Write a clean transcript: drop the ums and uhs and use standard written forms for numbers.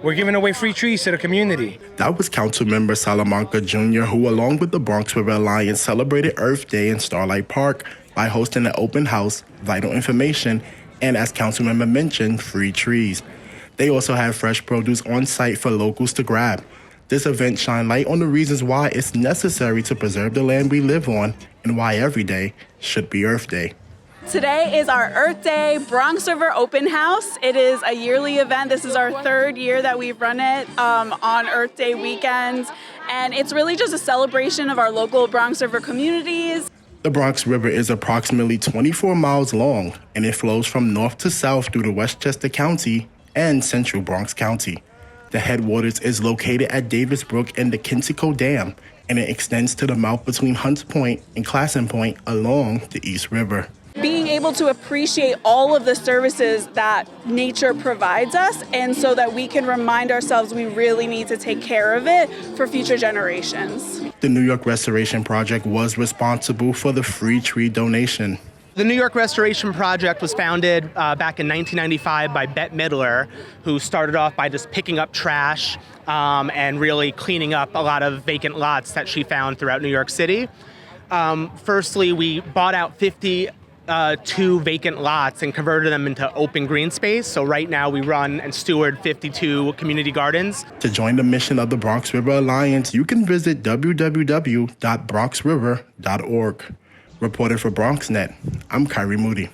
We're giving away free trees to the community. That was Councilmember Salamanca Jr., who, along with the Bronx River Alliance, celebrated Earth Day in Starlight Park by hosting an open house, vital information, and, as Councilmember mentioned, free trees. They also had fresh produce on site for locals to grab. This event shined light on the reasons why it's necessary to preserve the land we live on and why every day should be Earth Day. Today is our Earth Day Bronx River Open House. It is a yearly event. This is our third year that we've run it on Earth Day weekends. And it's really just a celebration of our local Bronx River communities. The Bronx River is approximately 24 miles long, and it flows from north to south through the Westchester County and Central Bronx County. The headwaters is located at Davis Brook and the Kensico Dam, and it extends to the mouth between Hunts Point and Classen Point along the East River. Being able to appreciate all of the services that nature provides us, and so that we can remind ourselves we really need to take care of it for future generations. The New York Restoration Project was responsible for the free tree donation. The New York Restoration Project was founded back in 1995 by Bette Midler, who started off by just picking up trash and really cleaning up a lot of vacant lots that she found throughout New York City. Firstly, we bought out 52 vacant lots and converted them into open green space. So right now we run and steward 52 community gardens. To join the mission of the Bronx River Alliance, you can visit www.bronxriver.org. Reported for BronxNet, I'm Kairi Moody.